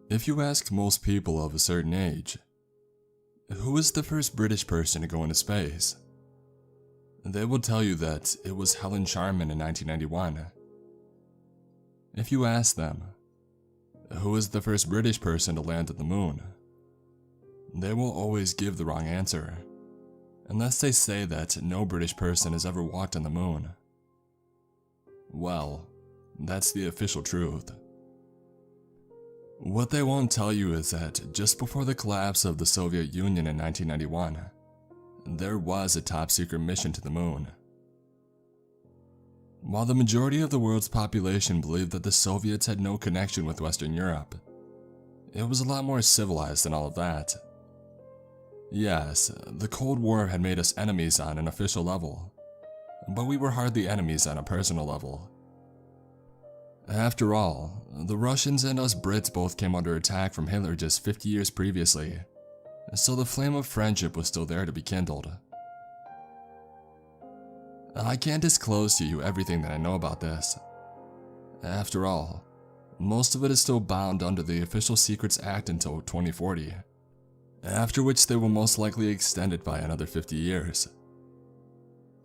If you ask most people of a certain age, who was the first British person to go into space? They will tell you that it was Helen Sharman in 1991. If you ask them, who was the first British person to land on the moon? They will always give the wrong answer, unless they say that no British person has ever walked on the moon. Well, that's the official truth. What they won't tell you is that just before the collapse of the Soviet Union in 1991, there was a top-secret mission to the moon. While the majority of the world's population believed that the Soviets had no connection with Western Europe, it was a lot more civilized than all of that. Yes, the Cold War had made us enemies on an official level, but we were hardly enemies on a personal level. After all, the Russians and us Brits both came under attack from Hitler just 50 years previously, so the flame of friendship was still there to be kindled. I can't disclose to you everything that I know about this. After all, most of it is still bound under the Official Secrets Act until 2040, after which they will most likely extend it by another 50 years.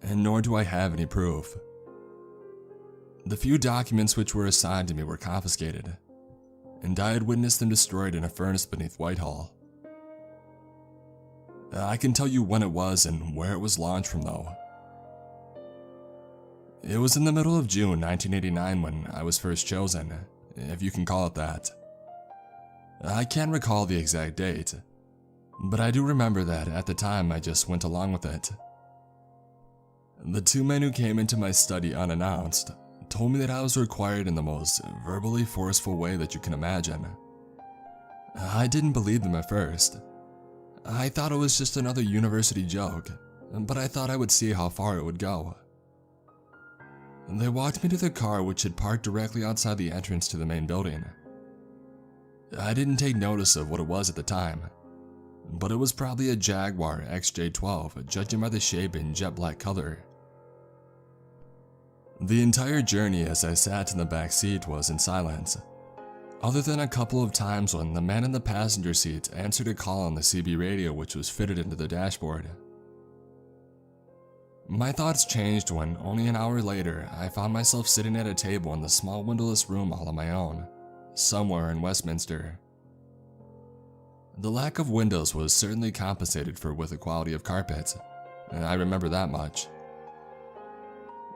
And nor do I have any proof. The few documents which were assigned to me were confiscated, and I had witnessed them destroyed in a furnace beneath Whitehall. I can tell you when it was and where it was launched from though. It was in the middle of June 1989 when I was first chosen, if you can call it that. I can't recall the exact date, but I do remember that at the time I just went along with it. The two men who came into my study unannounced told me that I was required in the most verbally forceful way that you can imagine. I didn't believe them at first. I thought it was just another university joke, but I thought I would see how far it would go. They walked me to the car which had parked directly outside the entrance to the main building. I didn't take notice of what it was at the time, but it was probably a Jaguar XJ12, judging by the shape and jet black color. The entire journey as I sat in the back seat was in silence, other than a couple of times when the man in the passenger seat answered a call on the CB radio which was fitted into the dashboard. My thoughts changed when, only an hour later, I found myself sitting at a table in the small windowless room all on my own, somewhere in Westminster. The lack of windows was certainly compensated for with the quality of carpet, and I remember that much.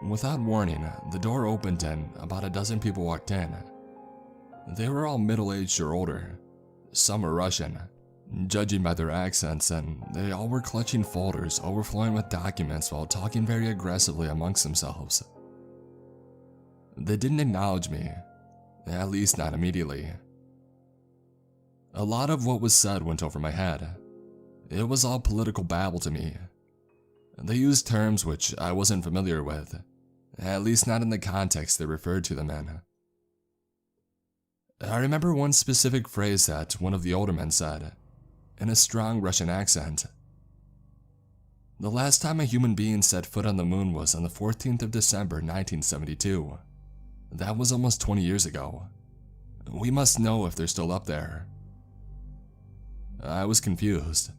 Without warning, the door opened and about a dozen people walked in. They were all middle-aged or older. Some were Russian, judging by their accents, and they all were clutching folders overflowing with documents while talking very aggressively amongst themselves. They didn't acknowledge me, at least not immediately. A lot of what was said went over my head. It was all political babble to me. They used terms which I wasn't familiar with, at least not in the context they referred to them in. I remember one specific phrase that one of the older men said, in a strong Russian accent. The last time a human being set foot on the moon was on the 14th of December 1972. That was almost 20 years ago. We must know if they're still up there. I was confused.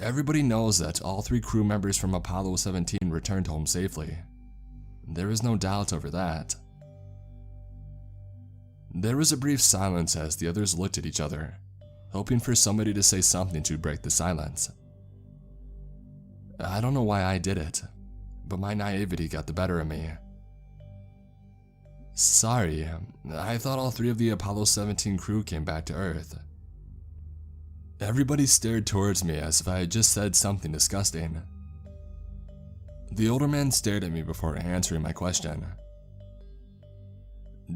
Everybody knows that all 3 crew members from Apollo 17 returned home safely. There is no doubt over that. There was a brief silence as the others looked at each other, hoping for somebody to say something to break the silence. I don't know why I did it, but my naivety got the better of me. Sorry, I thought all 3 of the Apollo 17 crew came back to Earth. Everybody stared towards me as if I had just said something disgusting. The older man stared at me before answering my question.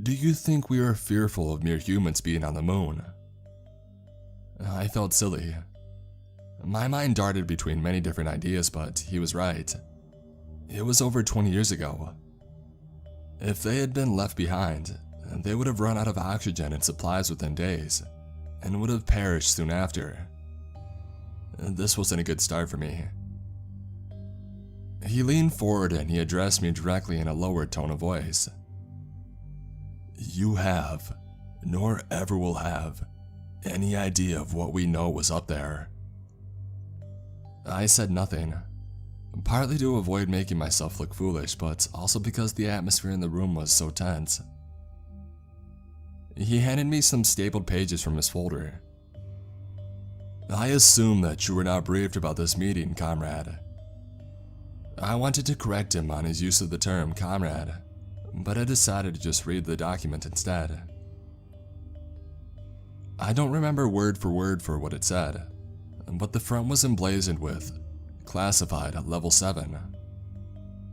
Do you think we are fearful of mere humans being on the moon? I felt silly. My mind darted between many different ideas, but he was right. It was over 20 years ago. If they had been left behind, they would have run out of oxygen and supplies within days, and would have perished soon after. This wasn't a good start for me. He leaned forward and he addressed me directly in a lowered tone of voice. You have, nor ever will have, Any idea of what we know was up there?" I said nothing, partly to avoid making myself look foolish, but also because the atmosphere in the room was so tense. He handed me some stapled pages from his folder. "I assume that you were not briefed about this meeting, comrade." I wanted to correct him on his use of the term comrade, but I decided to just read the document instead. I don't remember word for what it said, but the front was emblazoned with "Classified at Level 7",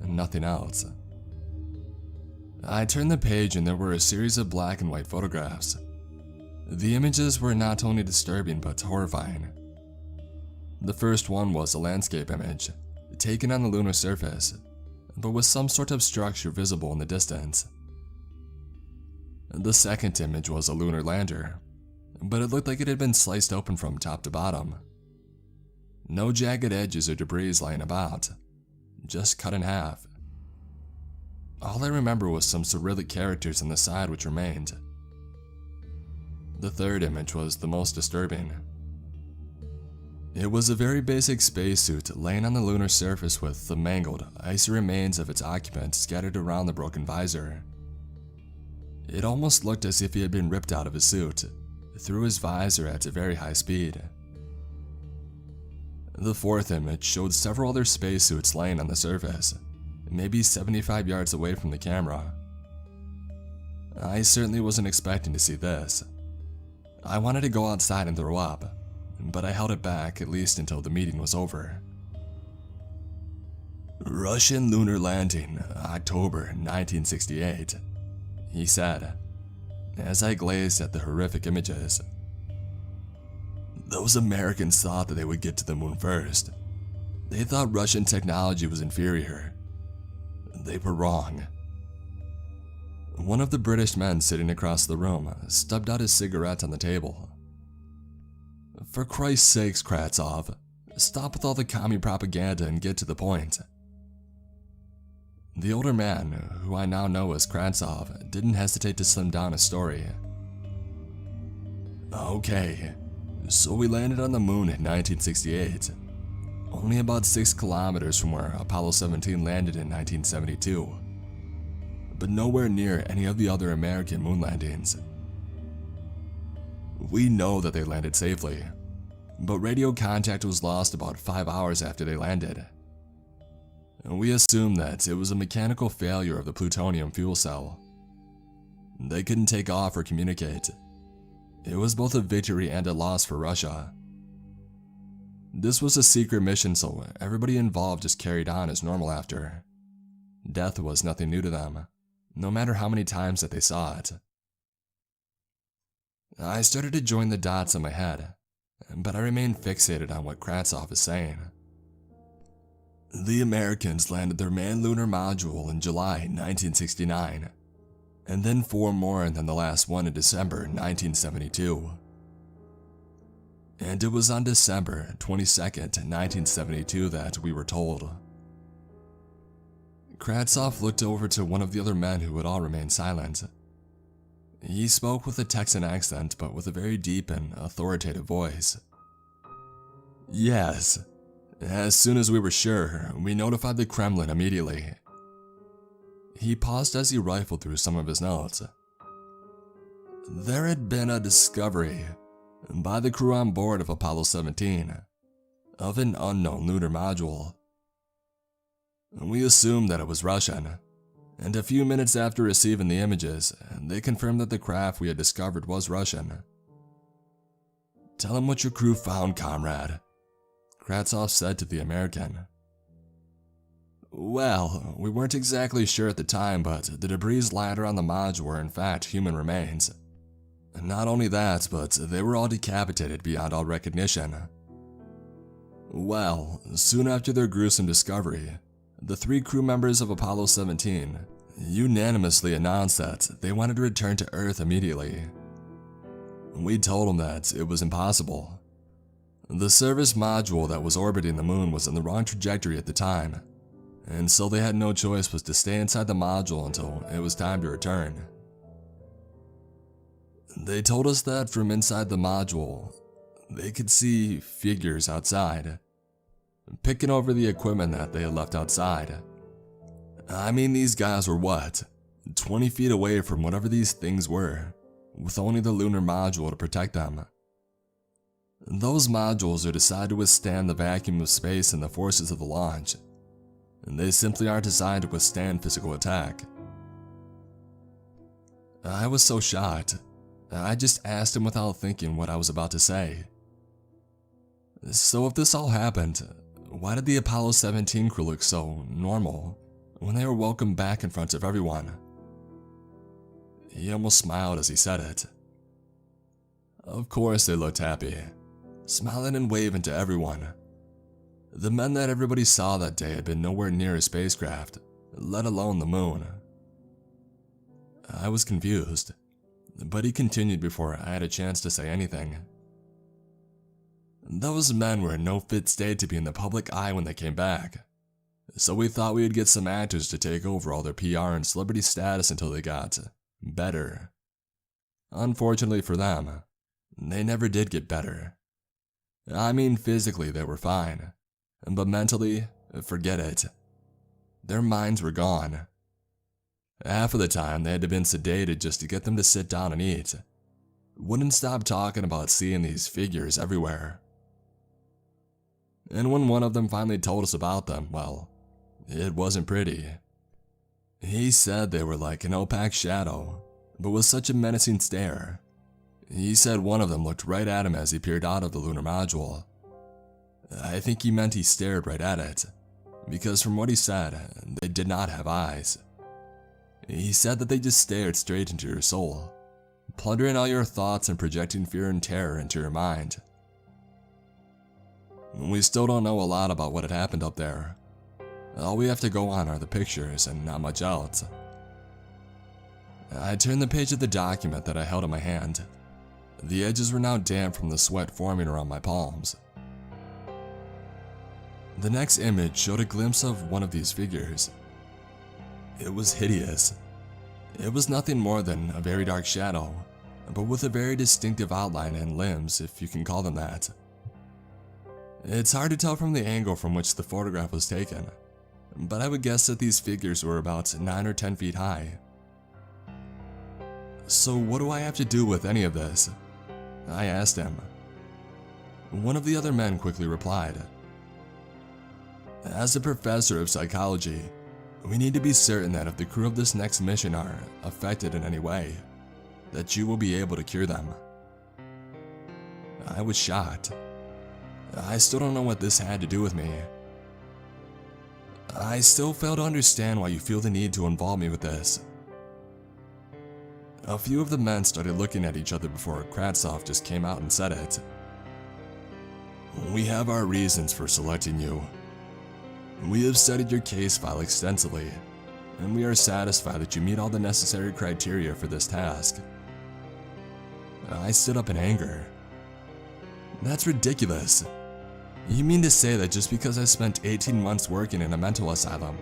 and nothing else. I turned the page and there were a series of black and white photographs. The images were not only disturbing but horrifying. The first one was a landscape image, taken on the lunar surface, but with some sort of structure visible in the distance. The second image was a lunar lander, but it looked like it had been sliced open from top to bottom. No jagged edges or debris lying about, just cut in half. All I remember was some Cyrillic characters on the side which remained. The third image was the most disturbing. It was a very basic spacesuit laying on the lunar surface with the mangled, icy remains of its occupant scattered around the broken visor. It almost looked as if he had been ripped out of his suit, through his visor at a very high speed. The fourth image showed several other spacesuits laying on the surface, maybe 75 yards away from the camera. I certainly wasn't expecting to see this. I wanted to go outside and throw up, but I held it back at least until the meeting was over. "Russian lunar landing, October 1968, he said, as I glazed at the horrific images. "Those Americans thought that they would get to the moon first. They thought Russian technology was inferior. They were wrong." One of the British men sitting across the room stubbed out his cigarette on the table. "For Christ's sakes, Kratsov, stop with all the commie propaganda and get to the point." The older man, who I now know as Kratsov, didn't hesitate to slim down his story. "Okay, so we landed on the moon in 1968, only about 6 kilometers from where Apollo 17 landed in 1972, but nowhere near any of the other American moon landings. We know that they landed safely, but radio contact was lost about 5 hours after they landed. We assume that it was a mechanical failure of the plutonium fuel cell. They couldn't take off or communicate. It was both a victory and a loss for Russia. This was a secret mission, so everybody involved just carried on as normal after. Death was nothing new to them, no matter how many times that they saw it." I started to join the dots in my head, but I remained fixated on what Kratsov is saying. "The Americans landed their manned lunar module in July 1969, and then 4 more and then the last one in December 1972. And it was on December 22nd, 1972 that we were told." Kratsov looked over to one of the other men who had all remained silent. He spoke with a Texan accent, but with a very deep and authoritative voice. "Yes. As soon as we were sure, we notified the Kremlin immediately." He paused as he rifled through some of his notes. "There had been a discovery, by the crew on board of Apollo 17, of an unknown lunar module. We assumed that it was Russian, and a few minutes after receiving the images, they confirmed that the craft we had discovered was Russian." "Tell him what your crew found, comrade," Kratsov said to the American. "Well, we weren't exactly sure at the time, but the debris lying around the module were in fact human remains. Not only that, but they were all decapitated beyond all recognition. Well, soon after their gruesome discovery, the 3 crew members of Apollo 17 unanimously announced that they wanted to return to Earth immediately. We told them that it was impossible. The service module that was orbiting the moon was in the wrong trajectory at the time, and so they had no choice but to stay inside the module until it was time to return. They told us that from inside the module, they could see figures outside, picking over the equipment that they had left outside. I mean, these guys were what? 20 feet away from whatever these things were, with only the lunar module to protect them. Those modules are designed to withstand the vacuum of space and the forces of the launch, and they simply aren't designed to withstand physical attack. I was so shocked, I just asked him without thinking what I was about to say. So if this all happened, why did the Apollo 17 crew look so normal when they were welcomed back in front of everyone? He almost smiled as he said it. Of course they looked happy, smiling and waving to everyone. The men that everybody saw that day had been nowhere near a spacecraft, let alone the moon. I was confused, but he continued before I had a chance to say anything. Those men were in no fit state to be in the public eye when they came back, so we thought we would get some actors to take over all their PR and celebrity status until they got better. Unfortunately for them, they never did get better. I mean, physically they were fine, but mentally, forget it. Their minds were gone. Half of the time they had to been sedated just to get them to sit down and eat. Wouldn't stop talking about seeing these figures everywhere. And when one of them finally told us about them, well, it wasn't pretty. He said they were like an opaque shadow, but with such a menacing stare. He said one of them looked right at him as he peered out of the lunar module. I think he meant he stared right at it, because from what he said, they did not have eyes. He said that they just stared straight into your soul, plundering all your thoughts and projecting fear and terror into your mind. We still don't know a lot about what had happened up there. All we have to go on are the pictures and not much else. I turned the page of the document that I held in my hand. The edges were now damp from the sweat forming around my palms. The next image showed a glimpse of one of these figures. It was hideous. It was nothing more than a very dark shadow, but with a very distinctive outline and limbs, if you can call them that. It's hard to tell from the angle from which the photograph was taken, but I would guess that these figures were about 9 or 10 feet high. So what do I have to do with any of this? I asked him. One of the other men quickly replied. As a professor of psychology, we need to be certain that if the crew of this next mission are affected in any way, that you will be able to cure them. I was shocked. I still don't know what this had to do with me. I still fail to understand why you feel the need to involve me with this. A few of the men started looking at each other before Kratsov just came out and said it. We have our reasons for selecting you. We have studied your case file extensively, and we are satisfied that you meet all the necessary criteria for this task. I stood up in anger. That's ridiculous. You mean to say that just because I spent 18 months working in a mental asylum,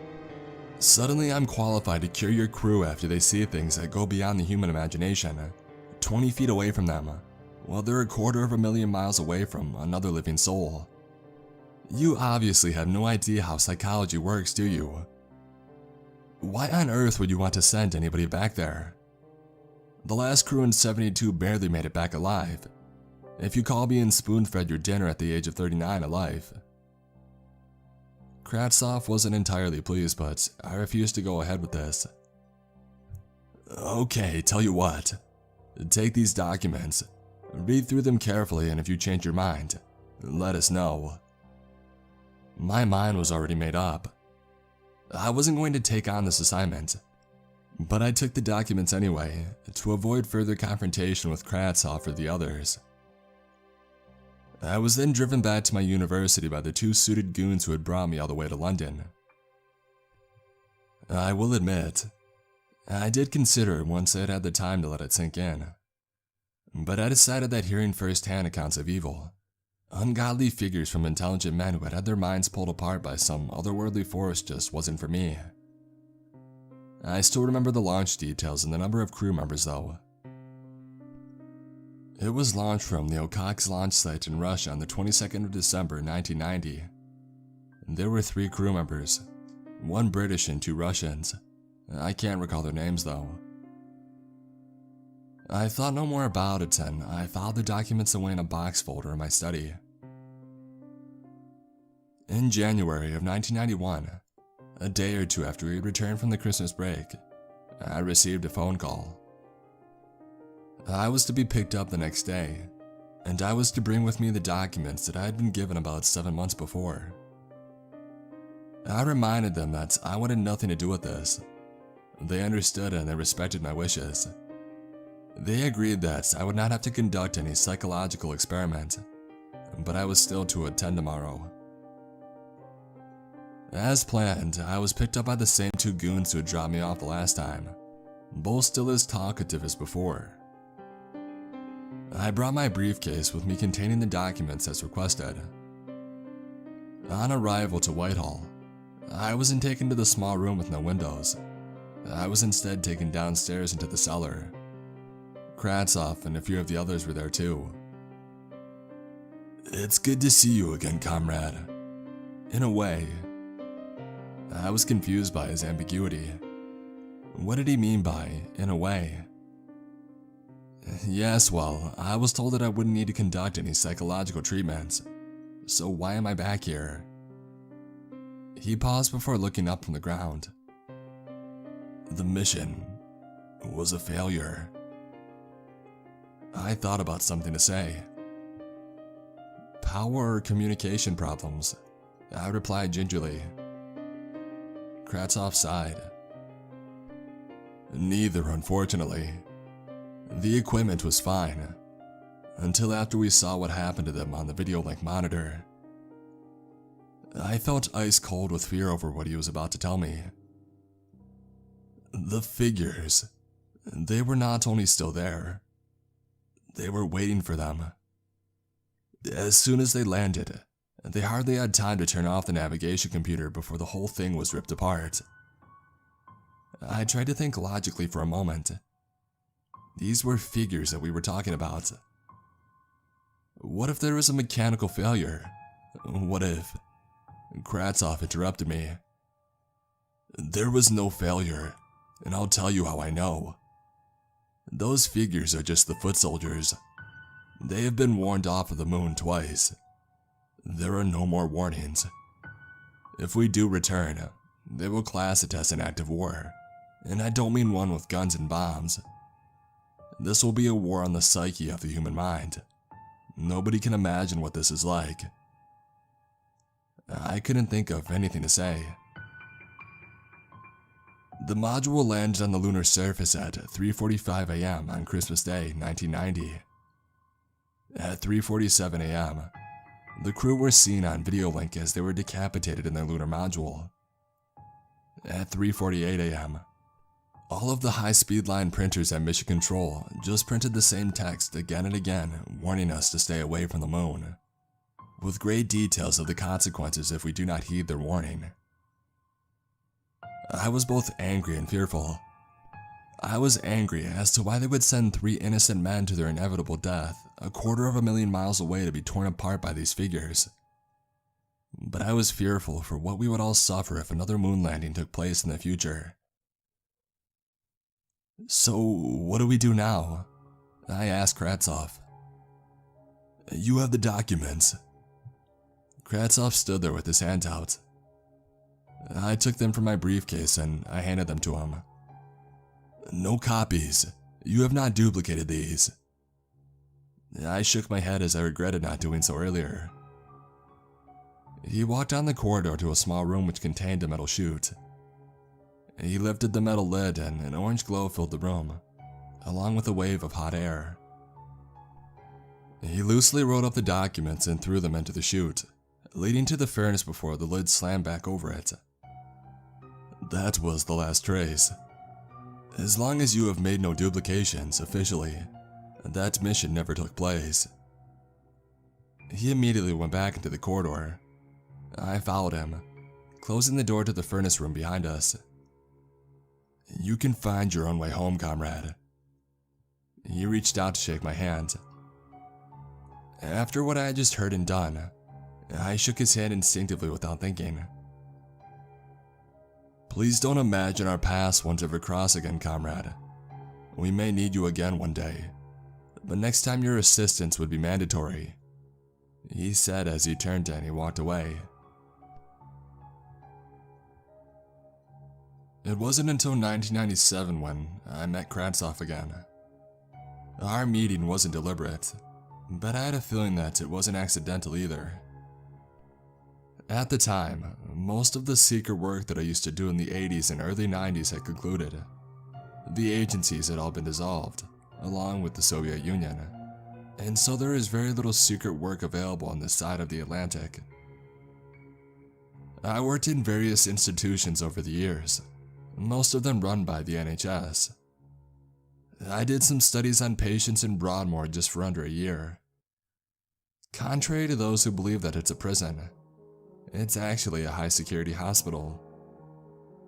suddenly I'm qualified to cure your crew after they see things that go beyond the human imagination, 20 feet away from them, while they're 250,000 miles away from another living soul? You obviously have no idea how psychology works, do you? Why on earth would you want to send anybody back there? The last crew in 72 barely made it back alive, if you call being spoon-fed your dinner at the age of 39 a life. Kratsov wasn't entirely pleased, but I refused to go ahead with this. Okay, tell you what. Take these documents, read through them carefully, and if you change your mind, let us know. My mind was already made up. I wasn't going to take on this assignment, but I took the documents anyway to avoid further confrontation with Kratsov or the others. I was then driven back to my university by the 2 suited goons who had brought me all the way to London. I will admit, I did consider it once I had had the time to let it sink in, but I decided that hearing first-hand accounts of evil, ungodly figures from intelligent men who had their minds pulled apart by some otherworldly force just wasn't for me. I still remember the launch details and the number of crew members though. It was launched from the occult launch site in Russia on the 22nd of December 1990. There were 3 crew members, 1 British and 2 Russians. I can't recall their names though. I thought no more about it and I filed the documents away in a box folder in my study. In January of 1991, a day or 2 after we returned from the Christmas break, I received a phone call. I was to be picked up the next day, and I was to bring with me the documents that I had been given about 7 months before. I reminded them that I wanted nothing to do with this. They understood and they respected my wishes. They agreed that I would not have to conduct any psychological experiment, but I was still to attend tomorrow. As planned, I was picked up by the same 2 goons who had dropped me off the last time, both still as talkative as before. I brought my briefcase with me containing the documents as requested. On arrival to Whitehall, I wasn't taken to the small room with no windows. I was instead taken downstairs into the cellar. Kratsov and a few of the others were there too. "It's good to see you again, comrade." In a way. I was confused by his ambiguity. What did he mean by, in a way? Yes, well, I was told that I wouldn't need to conduct any psychological treatments, so why am I back here? He paused before looking up from the ground. The mission was a failure. I thought about something to say. Power or communication problems, I replied gingerly. Kratsov sighed. Neither, unfortunately. The equipment was fine, until after we saw what happened to them on the video link monitor. I felt ice cold with fear over what he was about to tell me. The figures, they were not only still there, they were waiting for them. As soon as they landed, they hardly had time to turn off the navigation computer before the whole thing was ripped apart. I tried to think logically for a moment. These were figures that we were talking about. What if there was a mechanical failure? What if? Kratsov interrupted me. There was no failure, and I'll tell you how I know. Those figures are just the foot soldiers. They have been warned off of the moon twice. There are no more warnings. If we do return, they will class it as an act of war, and I don't mean one with guns and bombs. This will be a war on the psyche of the human mind. Nobody can imagine what this is like. I couldn't think of anything to say. The module landed on the lunar surface at 3:45 a.m. on Christmas Day, 1990. At 3:47 a.m., the crew were seen on video link as they were decapitated in their lunar module. At 3:48 a.m., all of the high-speed line printers at Mission Control just printed the same text again and again, warning us to stay away from the moon, with great details of the consequences if we do not heed their warning. I was both angry and fearful. I was angry as to why they would send 3 innocent men to their inevitable death 250,000 miles away to be torn apart by these figures. But I was fearful for what we would all suffer if another moon landing took place in the future. So, what do we do now? I asked Kratsov. You have the documents. Kratsov stood there with his hands out. I took them from my briefcase and I handed them to him. No copies. You have not duplicated these. I shook my head as I regretted not doing so earlier. He walked down the corridor to a small room which contained a metal chute. He lifted the metal lid and an orange glow filled the room, along with a wave of hot air. He loosely rolled up the documents and threw them into the chute, leading to the furnace before the lid slammed back over it. That was the last trace. As long as you have made no duplications officially, that mission never took place. He immediately went back into the corridor. I followed him, closing the door to the furnace room behind us. You can find your own way home, comrade. He reached out to shake my hand. After what I had just heard and done, I shook his hand instinctively without thinking. Please don't imagine our paths won't ever cross again, comrade. We may need you again one day, but next time your assistance would be mandatory, he said as he turned and he walked away. It wasn't until 1997 when I met Kravtsov again. Our meeting wasn't deliberate, but I had a feeling that it wasn't accidental either. At the time, most of the secret work that I used to do in the 80s and early 90s had concluded. The agencies had all been dissolved, along with the Soviet Union, and so there is very little secret work available on this side of the Atlantic. I worked in various institutions over the years, most of them run by the NHS. I did some studies on patients in Broadmoor just for under a year. Contrary to those who believe that it's a prison, it's actually a high-security hospital.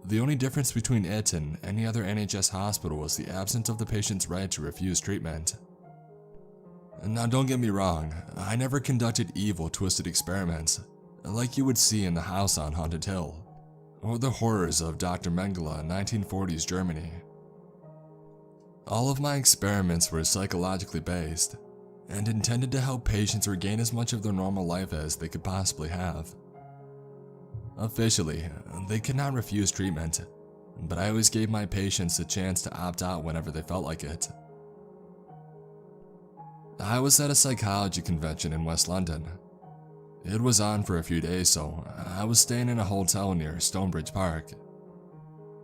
The only difference between it and any other NHS hospital was the absence of the patient's right to refuse treatment. Now don't get me wrong, I never conducted evil, twisted experiments like you would see in the House on Haunted Hill, or the horrors of Dr. Mengele in 1940s Germany. All of my experiments were psychologically based, and intended to help patients regain as much of their normal life as they could possibly have. Officially, they could not refuse treatment, but I always gave my patients a chance to opt out whenever they felt like it. I was at a psychology convention in West London. It was on for a few days, so I was staying in a hotel near Stonebridge Park.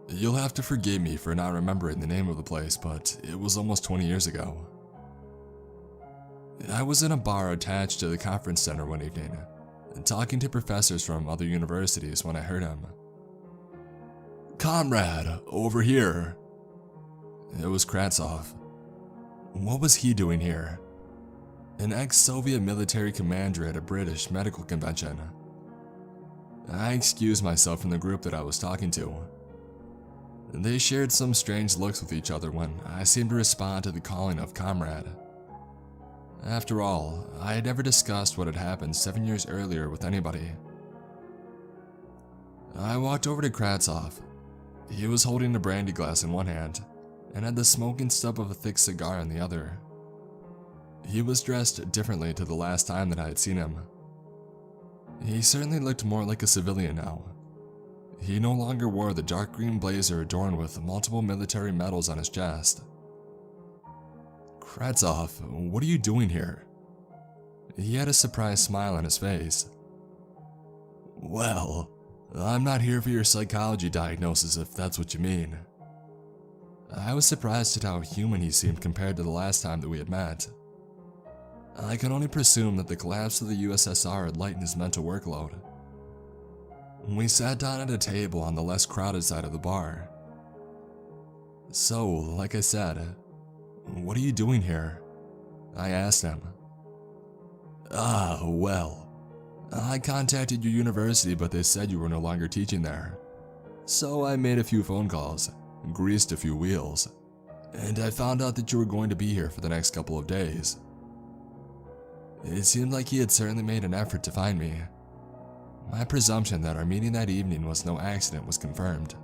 You'll have to forgive me for not remembering the name of the place, but it was almost 20 years ago. I was in a bar attached to the conference center one evening, talking to professors from other universities when I heard him. "Comrade, over here." It was Kravtsov. What was he doing here? An ex-Soviet military commander at a British medical convention. I excused myself from the group that I was talking to. They shared some strange looks with each other when I seemed to respond to the calling of comrade. After all, I had never discussed what had happened 7 years earlier with anybody. I walked over to Kravtsov. He was holding a brandy glass in one hand and had the smoking stub of a thick cigar in the other. He was dressed differently to the last time that I had seen him. He certainly looked more like a civilian now. He no longer wore the dark green blazer adorned with multiple military medals on his chest. "Kravtsov, what are you doing here?" He had a surprised smile on his face. "Well, I'm not here for your psychology diagnosis if that's what you mean." I was surprised at how human he seemed compared to the last time that we had met. I can only presume that the collapse of the USSR had lightened his mental workload. We sat down at a table on the less crowded side of the bar. "So, like I said, what are you doing here?" I asked him. Well, I contacted your university, but they said you were no longer teaching there. So I made a few phone calls, greased a few wheels, and I found out that you were going to be here for the next couple of days." It seemed like he had certainly made an effort to find me. My presumption that our meeting that evening was no accident was confirmed.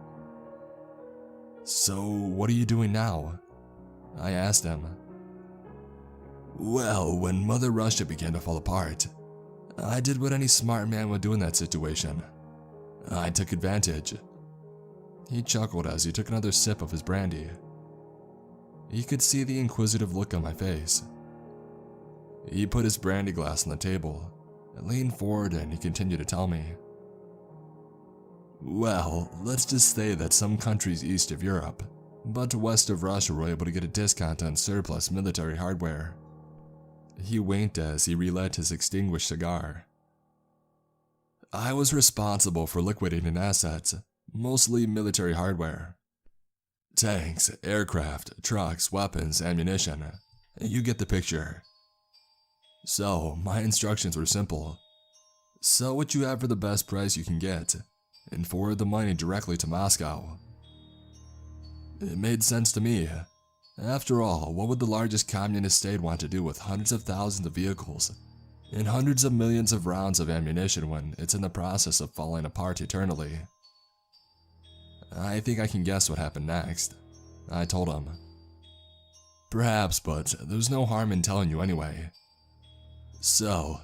"So, what are you doing now?" I asked him. "Well, when Mother Russia began to fall apart, I did what any smart man would do in that situation. I took advantage." He chuckled as he took another sip of his brandy. You could see the inquisitive look on my face. He put his brandy glass on the table, leaned forward, and he continued to tell me. "Well, let's just say that some countries east of Europe, but west of Russia were able to get a discount on surplus military hardware." He winked as he relit his extinguished cigar. "I was responsible for liquidating assets, mostly military hardware. Tanks, aircraft, trucks, weapons, ammunition. You get the picture. So, my instructions were simple. Sell what you have for the best price you can get, and forward the money directly to Moscow." It made sense to me. After all, what would the largest communist state want to do with hundreds of thousands of vehicles and hundreds of millions of rounds of ammunition when it's in the process of falling apart eternally. I think I can guess what happened next, I told him. Perhaps, but there's no harm in telling you anyway. So,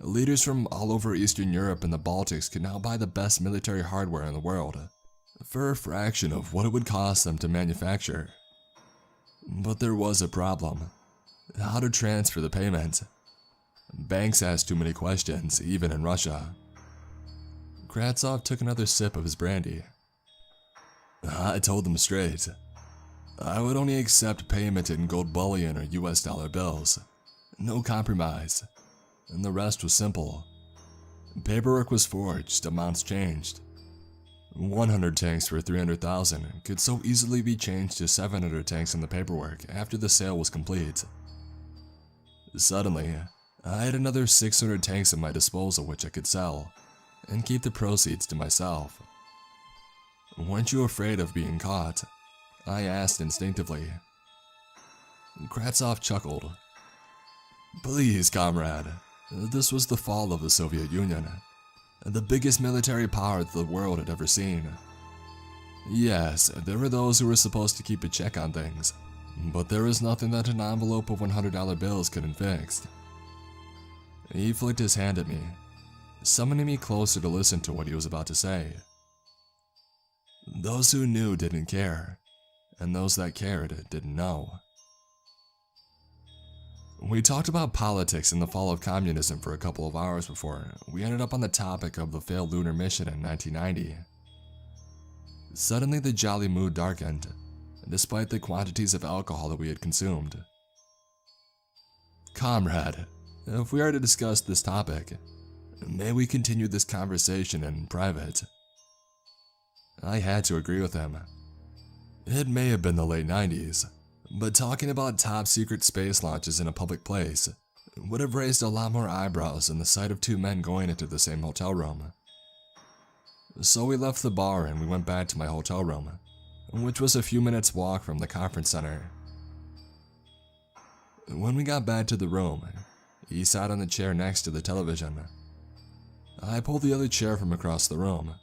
leaders from all over Eastern Europe and the Baltics could now buy the best military hardware in the world for a fraction of what it would cost them to manufacture. But there was a problem. How to transfer the payment. Banks asked too many questions, even in Russia. Kratsov took another sip of his brandy. I told them straight. I would only accept payment in gold bullion or US dollar bills. No compromise. And the rest was simple. Paperwork was forged, amounts changed. 100 tanks for 300,000 could so easily be changed to 700 tanks in the paperwork after the sale was complete. Suddenly, I had another 600 tanks at my disposal which I could sell, and keep the proceeds to myself. Weren't you afraid of being caught? I asked instinctively. Kratsov chuckled. Please, comrade. This was the fall of the Soviet Union, the biggest military power that the world had ever seen. Yes, there were those who were supposed to keep a check on things, but there was nothing that an envelope of $100 bills couldn't fix. He flicked his hand at me, summoning me closer to listen to what he was about to say. Those who knew didn't care, and those that cared didn't know. We talked about politics and the fall of communism for a couple of hours before we ended up on the topic of the failed lunar mission in 1990. Suddenly the jolly mood darkened, despite the quantities of alcohol that we had consumed. Comrade, if we are to discuss this topic, may we continue this conversation in private? I had to agree with him. It may have been the late 90s, but talking about top secret space launches in a public place would have raised a lot more eyebrows than the sight of two men going into the same hotel room. So we left the bar and we went back to my hotel room, which was a few minutes walk from the conference center. When we got back to the room, he sat on the chair next to the television. I pulled the other chair from across the room,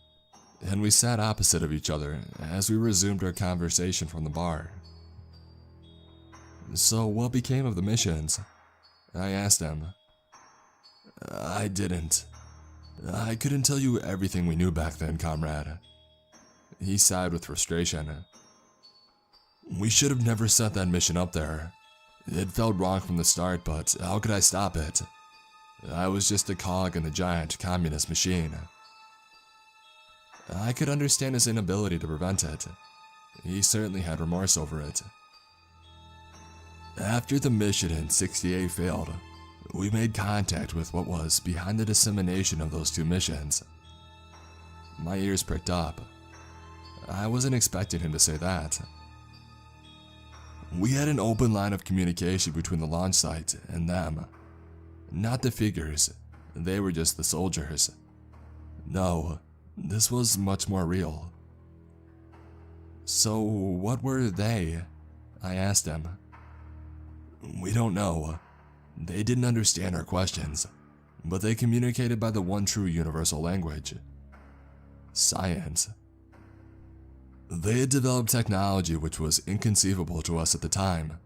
and we sat opposite of each other as we resumed our conversation from the bar. So what became of the missions? I asked him. I didn't. I couldn't tell you everything we knew back then, comrade. He sighed with frustration. We should have never set that mission up there. It felt wrong from the start, but how could I stop it? I was just a cog in the giant communist machine. I could understand his inability to prevent it. He certainly had remorse over it. After the mission in '68 failed, we made contact with what was behind the dissemination of those two missions. My ears pricked up. I wasn't expecting him to say that. We had an open line of communication between the launch site and them. Not the figures, they were just the soldiers. No, this was much more real. So what were they? I asked him. We don't know. They didn't understand our questions, but they communicated by the one true universal language. Science. They had developed technology which was inconceivable to us at the time.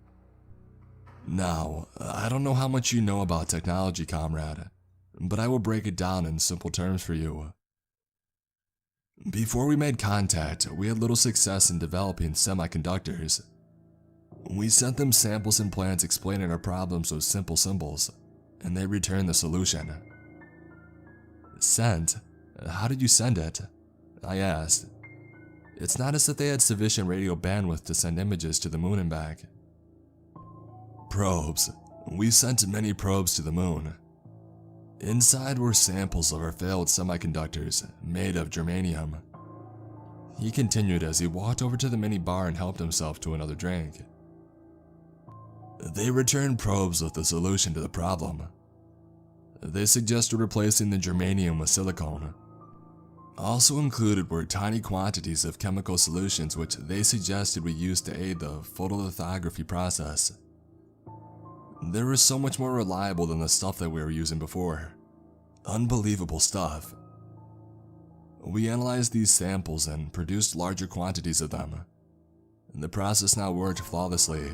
Now, I don't know how much you know about technology, comrade, but I will break it down in simple terms for you. Before we made contact, we had little success in developing semiconductors. We sent them samples and plans explaining our problems with simple symbols, and they returned the solution. Sent? How did you send it? I asked. It's not as if they had sufficient radio bandwidth to send images to the moon and back. Probes. We sent many probes to the moon. Inside were samples of our failed semiconductors, made of germanium. He continued as he walked over to the mini bar and helped himself to another drink. They returned probes with the solution to the problem. They suggested replacing the germanium with silicone. Also included were tiny quantities of chemical solutions which they suggested we use to aid the photolithography process. They were so much more reliable than the stuff that we were using before. Unbelievable stuff. We analyzed these samples and produced larger quantities of them. The process now worked flawlessly.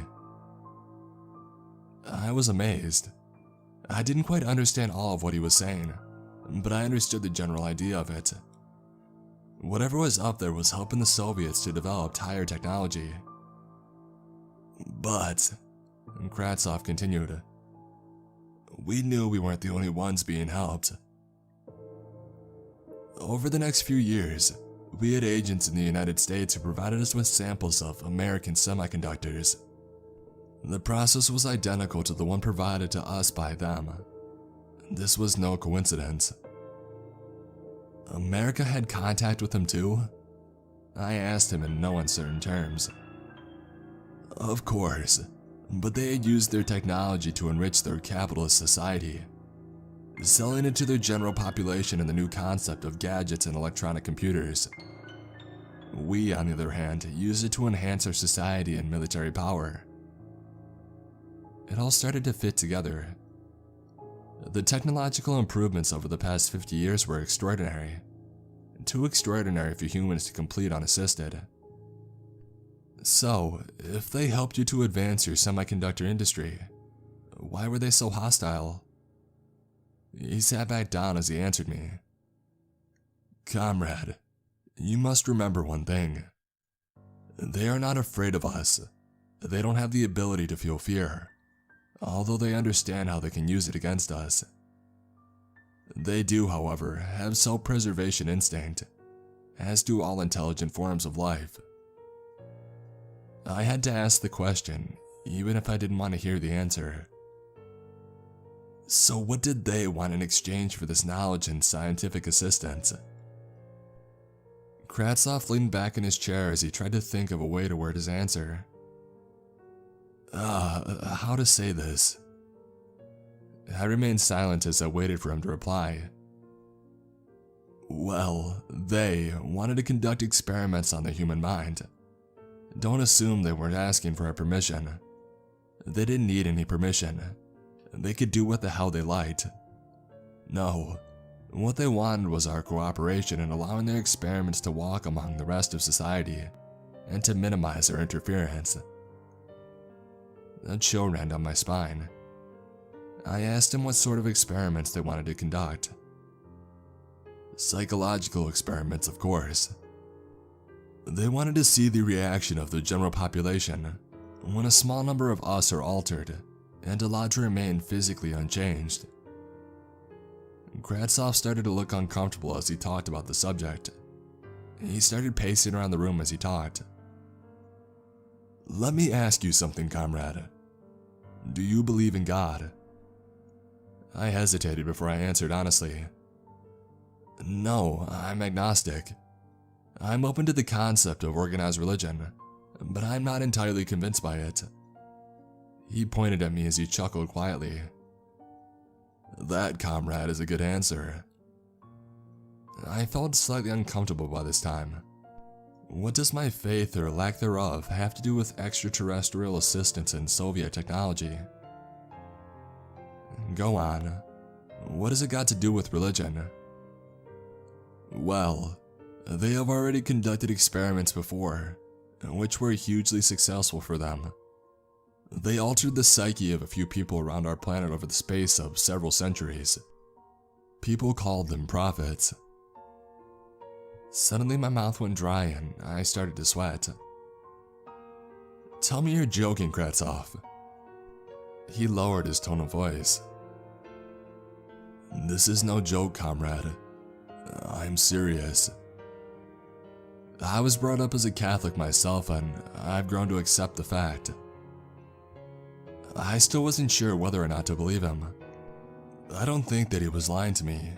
I was amazed. I didn't quite understand all of what he was saying, but I understood the general idea of it. Whatever was up there was helping the Soviets to develop higher technology. But, Kratsov continued, we knew we weren't the only ones being helped. Over the next few years, we had agents in the United States who provided us with samples of American semiconductors. The process was identical to the one provided to us by them. This was no coincidence. America had contact with them too? I asked him in no uncertain terms. Of course, but they had used their technology to enrich their capitalist society, selling it to their general population in the new concept of gadgets and electronic computers. We, on the other hand, used it to enhance our society and military power. It all started to fit together. The technological improvements over the past 50 years were extraordinary. Too extraordinary for humans to complete unassisted. So, if they helped you to advance your semiconductor industry, why were they so hostile? He sat back down as he answered me. Comrade, you must remember one thing. They are not afraid of us. They don't have the ability to feel fear, although they understand how they can use it against us. They do, however, have self-preservation instinct, as do all intelligent forms of life. I had to ask the question, even if I didn't want to hear the answer. So what did they want in exchange for this knowledge and scientific assistance? Kratsov leaned back in his chair as he tried to think of a way to word his answer. How to say this? I remained silent as I waited for him to reply. Well, they wanted to conduct experiments on the human mind. Don't assume they weren't asking for our permission. They didn't need any permission. They could do what the hell they liked. No, what they wanted was our cooperation in allowing their experiments to walk among the rest of society, and to minimize their interference. A chill ran down my spine. I asked him what sort of experiments they wanted to conduct. Psychological experiments, of course. They wanted to see the reaction of the general population when a small number of us are altered and allowed to remain physically unchanged. Kratsov started to look uncomfortable as he talked about the subject. He started pacing around the room as he talked. Let me ask you something, comrade. Do you believe in God? I hesitated before I answered honestly. No, I'm agnostic. I'm open to the concept of organized religion, but I'm not entirely convinced by it. He pointed at me as he chuckled quietly. That, comrade, is a good answer. I felt slightly uncomfortable by this time. What does my faith or lack thereof have to do with extraterrestrial assistance in Soviet technology? Go on. What has it got to do with religion? Well, they have already conducted experiments before, which were hugely successful for them. They altered the psyche of a few people around our planet over the space of several centuries. People called them prophets. Suddenly my mouth went dry and I started to sweat. Tell me you're joking, Kratsov. He lowered his tone of voice. This is no joke, comrade. I'm serious. I was brought up as a Catholic myself and I've grown to accept the fact. I still wasn't sure whether or not to believe him. I don't think that he was lying to me,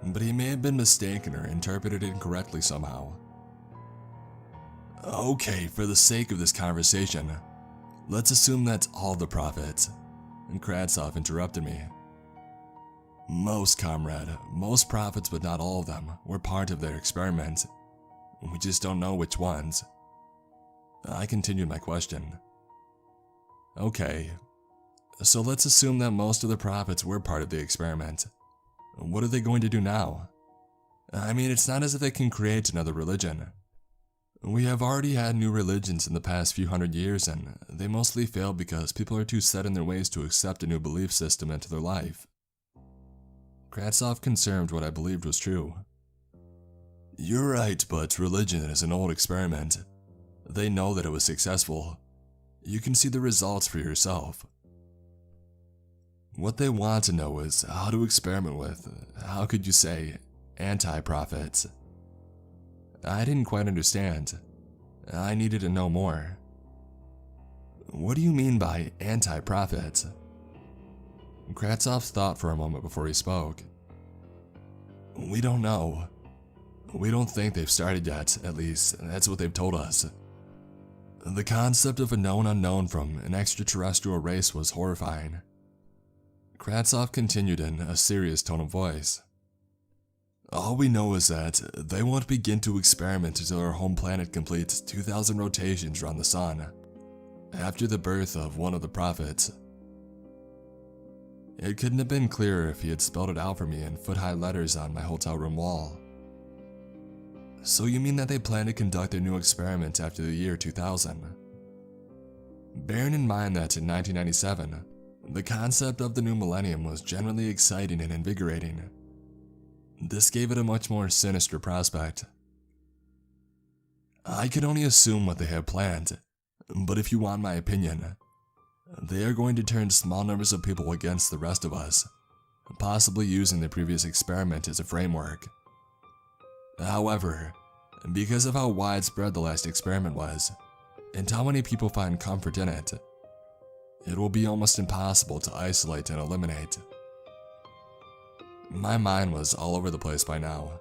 but he may have been mistaken or interpreted incorrectly somehow. Okay, for the sake of this conversation, let's assume that's all the prophets. And Kratsov interrupted me. Most, comrade, most prophets, but not all of them, were part of their experiment. We just don't know which ones. I continued my question. Okay, So let's assume that most of the prophets were part of the experiment. What are they going to do now? I mean, it's not as if they can create another religion. We have already had new religions in the past few hundred years, and they mostly fail because people are too set in their ways to accept a new belief system into their life. Kratsov confirmed what I believed was true. You're right, but religion is an old experiment. They know that it was successful. You can see the results for yourself. What they want to know is how to experiment with, how could you say, anti-prophets. I didn't quite understand. I needed to know more. What do you mean by anti-prophets? Kratsov thought for a moment before he spoke. We don't know. We don't think they've started yet, at least that's what they've told us. The concept of a known unknown from an extraterrestrial race was horrifying. Kratsov continued in a serious tone of voice. All we know is that they won't begin to experiment until our home planet completes 2,000 rotations around the sun, after the birth of one of the prophets. It couldn't have been clearer if he had spelled it out for me in foot-high letters on my hotel room wall. So you mean that they plan to conduct their new experiment after the year 2000? Bearing in mind that in 1997, the concept of the new millennium was generally exciting and invigorating, this gave it a much more sinister prospect. I can only assume what they have planned, but if you want my opinion, they are going to turn small numbers of people against the rest of us, possibly using the previous experiment as a framework. However, because of how widespread the last experiment was, and how many people find comfort in it, it will be almost impossible to isolate and eliminate. My mind was all over the place by now.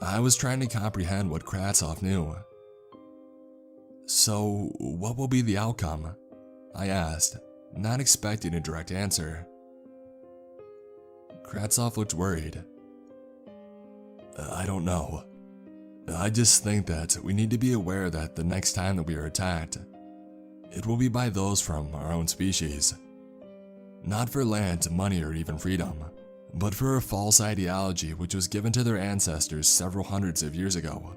I was trying to comprehend what Kratsov knew. So, what will be the outcome? I asked, not expecting a direct answer. Kratsov looked worried. I don't know. I just think that we need to be aware that the next time that we are attacked, it will be by those from our own species. Not for land, money, or even freedom, but for a false ideology which was given to their ancestors several hundreds of years ago,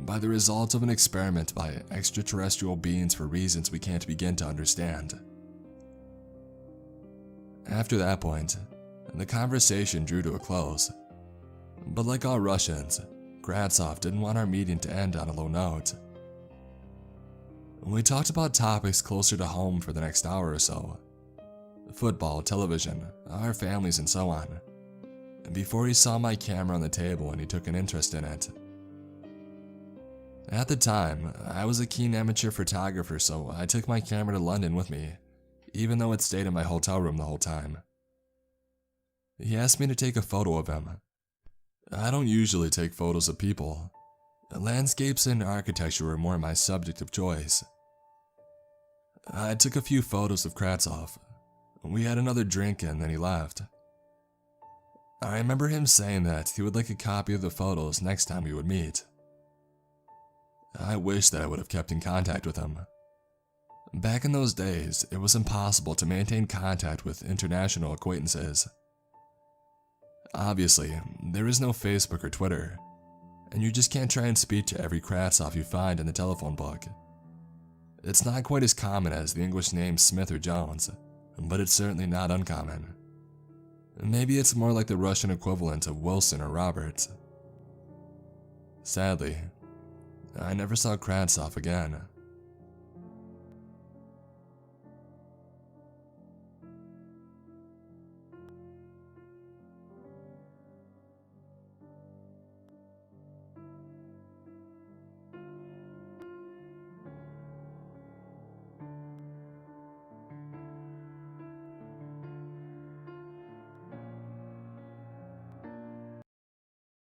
by the results of an experiment by extraterrestrial beings for reasons we can't begin to understand. After that point, the conversation drew to a close. But like all Russians, Kratsov didn't want our meeting to end on a low note. We talked about topics closer to home for the next hour or so. Football, television, our families, and so on. Before he saw my camera on the table and he took an interest in it. At the time, I was a keen amateur photographer, so I took my camera to London with me, even though it stayed in my hotel room the whole time. He asked me to take a photo of him. I don't usually take photos of people. Landscapes and architecture were more my subject of choice. I took a few photos of Kratsov. We had another drink and then he left. I remember him saying that he would like a copy of the photos next time we would meet. I wish that I would have kept in contact with him. Back in those days, it was impossible to maintain contact with international acquaintances. Obviously, there is no Facebook or Twitter, and you just can't try and speak to every Kratsov you find in the telephone book. It's not quite as common as the English names Smith or Jones, but it's certainly not uncommon. Maybe it's more like the Russian equivalent of Wilson or Roberts. Sadly, I never saw Kratsov again.